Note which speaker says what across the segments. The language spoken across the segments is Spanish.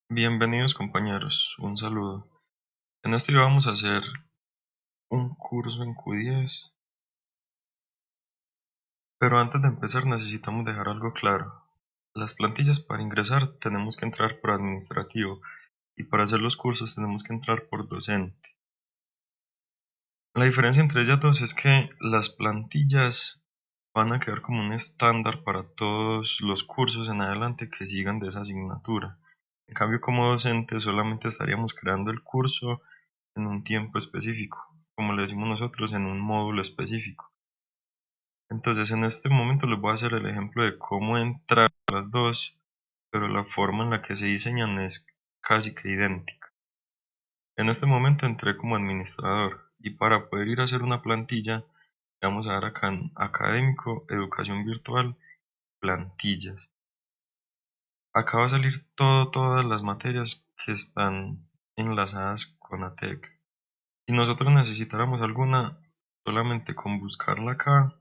Speaker 1: Bienvenidos compañeros, un saludo. En este video vamos a hacer un curso en Q10, pero antes de empezar necesitamos dejar algo claro. Las plantillas para ingresar tenemos que entrar por administrativo y para hacer los cursos tenemos que entrar por docente. La diferencia entre ellas dos es que las plantillas van a quedar como un estándar para todos los cursos en adelante que sigan de esa asignatura. En cambio, como docente solamente estaríamos creando el curso en un tiempo específico, como le decimos nosotros, en un módulo específico. Entonces, en este momento les voy a hacer el ejemplo de cómo entrar a las dos, pero la forma en la que se diseñan es casi que idéntica. En este momento entré como administrador y para poder ir a hacer una plantilla, le vamos a dar acá en académico, educación virtual, plantillas. Acá va a salir todas las materias que están enlazadas con ATEC. Si nosotros necesitáramos alguna, solamente con buscarla acá,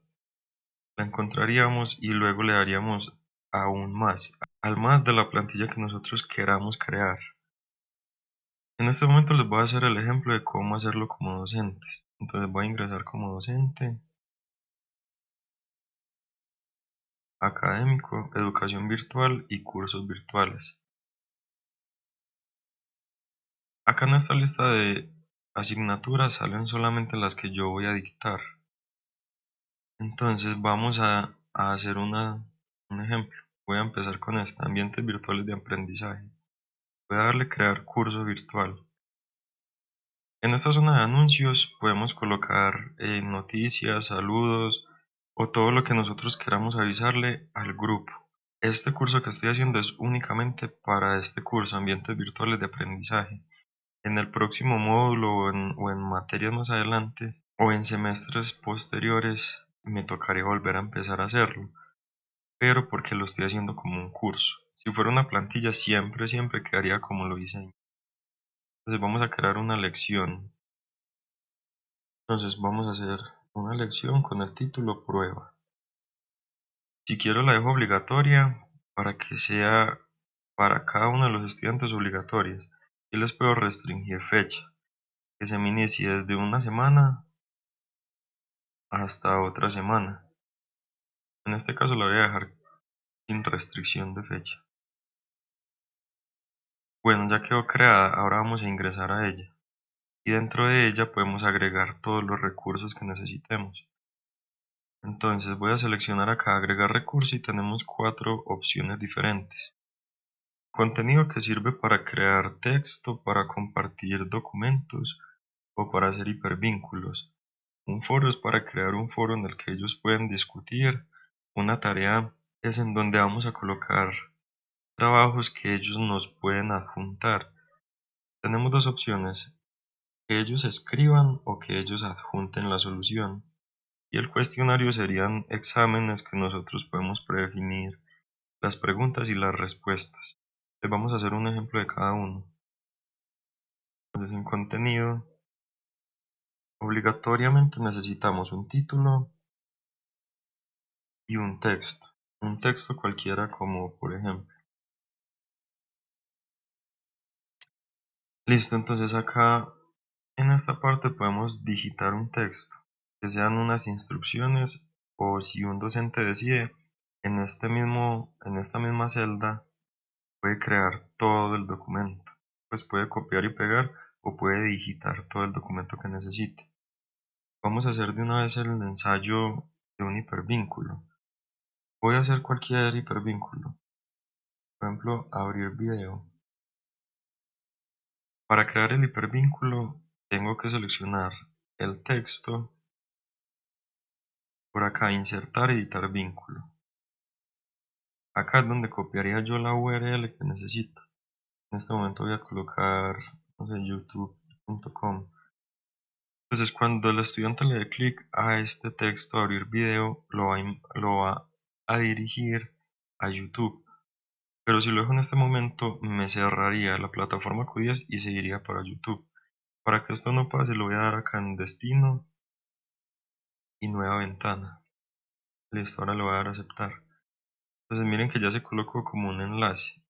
Speaker 1: la encontraríamos y luego le daríamos aún más, al más de la plantilla que nosotros queramos crear. En este momento les voy a hacer el ejemplo de cómo hacerlo como docentes. Entonces voy a ingresar como docente, académico, educación virtual y cursos virtuales. Acá en esta lista de asignaturas salen solamente las que yo voy a dictar. Entonces vamos a hacer un ejemplo. Voy a empezar con este, ambientes virtuales de aprendizaje. Voy a darle crear curso virtual. En esta zona de anuncios podemos colocar noticias, saludos o todo lo que nosotros queramos avisarle al grupo. Este curso que estoy haciendo es únicamente para este curso, ambientes virtuales de aprendizaje. En el próximo módulo o en materias más adelante o en semestres posteriores me tocaría volver a empezar a hacerlo, pero porque lo estoy haciendo como un curso. Si fuera una plantilla siempre quedaría como lo hice. Entonces vamos a crear una lección. Entonces vamos a hacer una lección con el título prueba. Si quiero la dejo obligatoria para que sea para cada uno de los estudiantes obligatorias. Y les puedo restringir fecha, que se me inicie desde una semana hasta otra semana. En este caso la voy a dejar sin restricción de fecha. Bueno, ya quedó creada, ahora vamos a ingresar a ella. Y dentro de ella podemos agregar todos los recursos que necesitemos. Entonces voy a seleccionar acá agregar recurso y tenemos cuatro opciones diferentes. Contenido que sirve para crear texto, para compartir documentos o para hacer hipervínculos. Un foro es para crear un foro en el que ellos pueden discutir. Una tarea es en donde vamos a colocar trabajos que ellos nos pueden adjuntar. Tenemos dos opciones, que ellos escriban o que ellos adjunten la solución. Y el cuestionario serían exámenes que nosotros podemos predefinir las preguntas y las respuestas. Les vamos a hacer un ejemplo de cada uno. Entonces, en contenido, obligatoriamente necesitamos un título y un texto. Un texto cualquiera como por ejemplo. Listo, entonces acá en esta parte podemos digitar un texto, que sean unas instrucciones o si un docente decide, en esta misma celda puede crear todo el documento. Pues puede copiar y pegar o puede digitar todo el documento que necesite. Vamos a hacer de una vez el ensayo de un hipervínculo. Voy a hacer cualquier hipervínculo. Por ejemplo, abrir video. Para crear el hipervínculo tengo que seleccionar el texto. Por acá insertar, editar vínculo. Acá es donde copiaría yo la URL que necesito. En este momento voy a colocar, no sé, youtube.com. Entonces cuando el estudiante le dé clic a este texto, abrir video, lo va a dirigir a YouTube. Pero si lo dejo en este momento, me cerraría la plataforma Q10 y seguiría para YouTube. Para que esto no pase, lo voy a dar acá en destino y nueva ventana. Listo, ahora le voy a dar a aceptar. Entonces miren que ya se colocó como un enlace.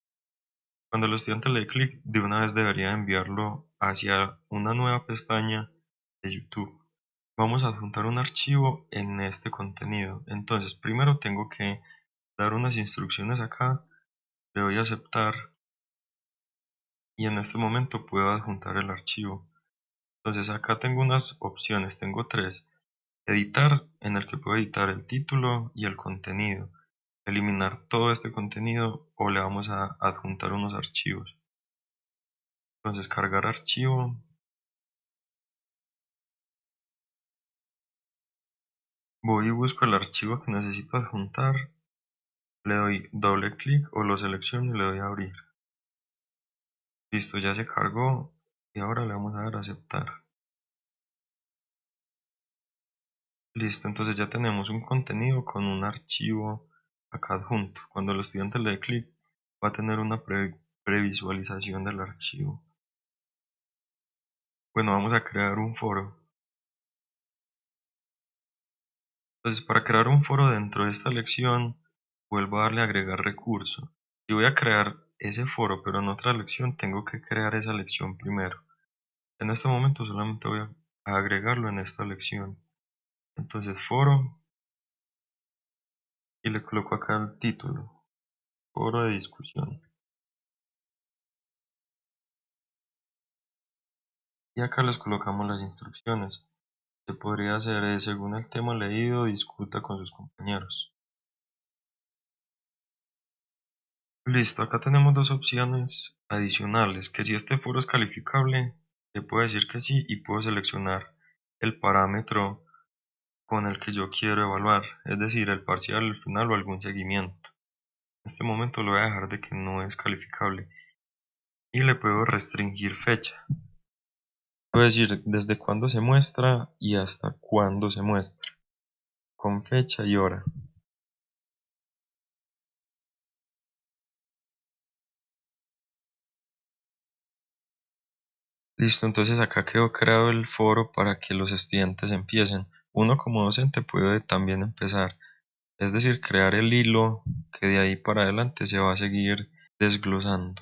Speaker 1: Cuando el estudiante le dé clic, de una vez debería enviarlo hacia una nueva pestaña de YouTube. Vamos a adjuntar un archivo en este contenido. Entonces, primero tengo que dar unas instrucciones acá, le doy a aceptar y en este momento puedo adjuntar el archivo. Entonces acá tengo unas opciones, tengo tres. Editar, en el que puedo editar el título y el contenido. Eliminar todo este contenido o le vamos a adjuntar unos archivos. Entonces cargar archivo. Voy y busco el archivo que necesito adjuntar. Le doy doble clic o lo selecciono y le doy a abrir. Listo, ya se cargó y ahora le vamos a dar a aceptar. Listo, entonces ya tenemos un contenido con un archivo acá adjunto. Cuando el estudiante le dé clic, va a tener una previsualización del archivo. Bueno, vamos a crear un foro. Entonces, para crear un foro dentro de esta lección, vuelvo a darle a agregar recurso. Si voy a crear ese foro, pero en otra lección, tengo que crear esa lección primero. En este momento solamente voy a agregarlo en esta lección. Entonces, foro, y le coloco acá el título, foro de discusión. Y acá les colocamos las instrucciones. Se podría hacer según el tema leído, discuta con sus compañeros. Listo, acá tenemos dos opciones adicionales, que si este foro es calificable, le puedo decir que sí y puedo seleccionar el parámetro con el que yo quiero evaluar, es decir, el parcial, el final o algún seguimiento. En este momento lo voy a dejar de que no es calificable y le puedo restringir fecha. Puedo decir desde cuándo se muestra y hasta cuándo se muestra, con fecha y hora. Listo, entonces acá quedó creado el foro para que los estudiantes empiecen. Uno como docente puede también empezar, es decir, crear el hilo que de ahí para adelante se va a seguir desglosando.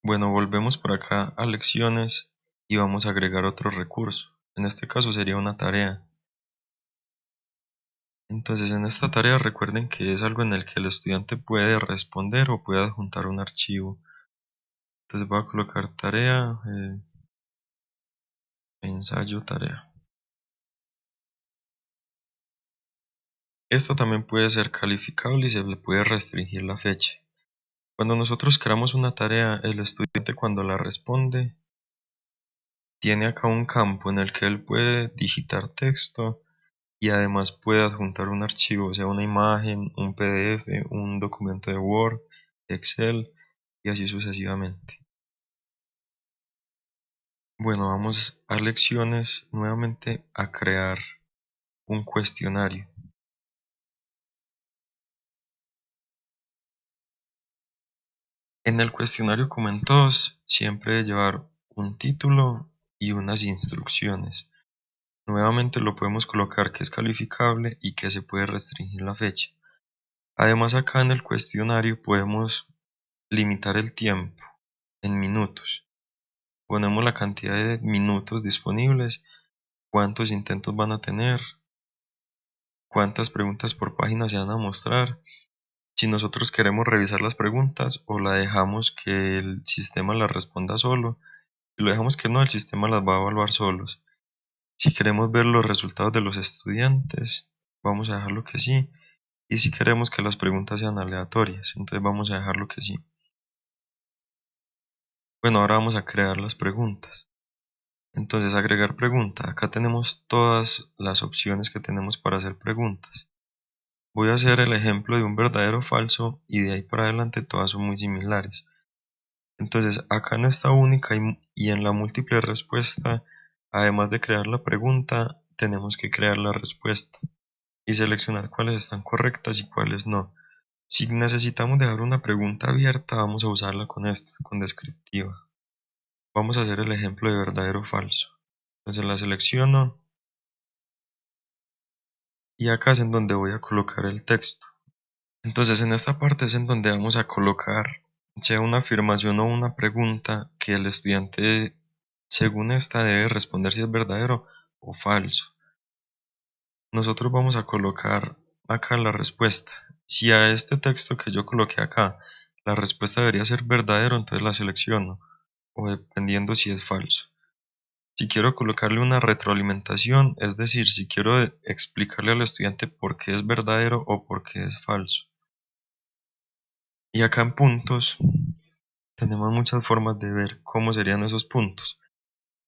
Speaker 1: Bueno, volvemos por acá a lecciones y vamos a agregar otro recurso. En este caso sería una tarea. Entonces en esta tarea recuerden que es algo en el que el estudiante puede responder o puede adjuntar un archivo. Entonces voy a colocar tarea, ensayo, tarea. Esta también puede ser calificable y se le puede restringir la fecha. Cuando nosotros creamos una tarea, el estudiante cuando la responde tiene acá un campo en el que él puede digitar texto y además puede adjuntar un archivo, o sea, una imagen, un PDF, un documento de Word, Excel y así sucesivamente. Bueno, vamos a lecciones nuevamente a crear un cuestionario. En el cuestionario, como en todos, siempre debe llevar un título y unas instrucciones. Nuevamente lo podemos colocar que es calificable y que se puede restringir la fecha. Además acá en el cuestionario podemos limitar el tiempo en minutos. Ponemos la cantidad de minutos disponibles, cuántos intentos van a tener, cuántas preguntas por página se van a mostrar, si nosotros queremos revisar las preguntas o la dejamos que el sistema las responda solo. Si lo dejamos que no, el sistema las va a evaluar solos. Si queremos ver los resultados de los estudiantes, vamos a dejarlo que sí. Y si queremos que las preguntas sean aleatorias, entonces vamos a dejarlo que sí. Bueno, ahora vamos a crear las preguntas. Entonces, agregar pregunta. Acá tenemos todas las opciones que tenemos para hacer preguntas. Voy a hacer el ejemplo de un verdadero o falso y de ahí para adelante todas son muy similares. Entonces, acá en esta única y en la múltiple respuesta, además de crear la pregunta, tenemos que crear la respuesta y seleccionar cuáles están correctas y cuáles no. Si necesitamos dejar una pregunta abierta, vamos a usarla con esta, con descriptiva. Vamos a hacer el ejemplo de verdadero o falso. Entonces la selecciono y acá es en donde voy a colocar el texto. Entonces en esta parte es en donde vamos a colocar sea una afirmación o una pregunta que el estudiante según esta debe responder si es verdadero o falso. Nosotros vamos a colocar acá la respuesta. Si a este texto que yo coloqué acá la respuesta debería ser verdadero, entonces la selecciono, o dependiendo si es falso. Si quiero colocarle una retroalimentación, es decir, si quiero explicarle al estudiante por qué es verdadero o por qué es falso. Y acá en puntos tenemos muchas formas de ver cómo serían esos puntos.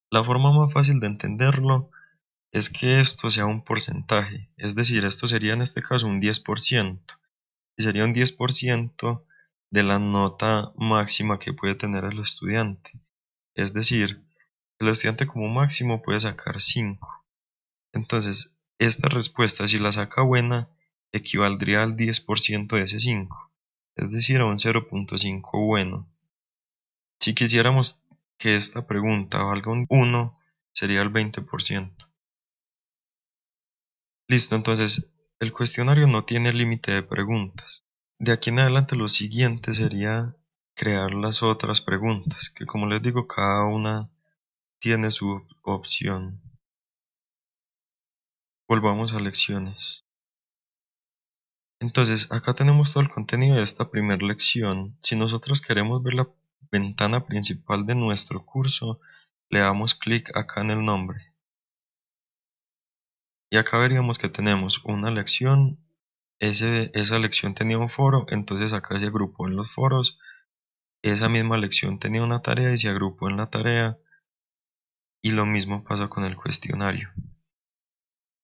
Speaker 1: La forma más fácil de entenderlo es que esto sea un porcentaje, es decir, esto sería en este caso un 10%, y sería un 10% de la nota máxima que puede tener el estudiante. Es decir, el estudiante como máximo puede sacar 5. Entonces, esta respuesta, si la saca buena, equivaldría al 10% de ese 5, es decir, a un 0.5 bueno. Si quisiéramos que esta pregunta valga un 1, sería el 20%. Listo, entonces el cuestionario no tiene límite de preguntas. De aquí en adelante lo siguiente sería crear las otras preguntas, que como les digo, cada una tiene su opción. Volvamos a lecciones. Entonces, acá tenemos todo el contenido de esta primera lección. Si nosotros queremos ver la ventana principal de nuestro curso, le damos clic acá en el nombre. Y acá veríamos que tenemos una lección. Esa lección tenía un foro, entonces acá se agrupó en los foros. Esa misma lección tenía una tarea y se agrupó en la tarea. Y lo mismo pasa con el cuestionario.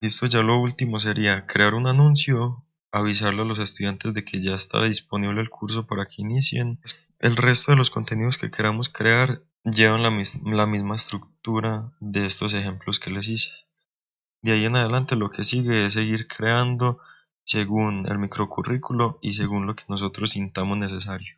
Speaker 1: Listo, ya lo último sería crear un anuncio, avisarle a los estudiantes de que ya está disponible el curso para que inicien. El resto de los contenidos que queramos crear llevan la misma estructura de estos ejemplos que les hice. De ahí en adelante lo que sigue es seguir creando según el microcurrículo y según lo que nosotros sintamos necesario.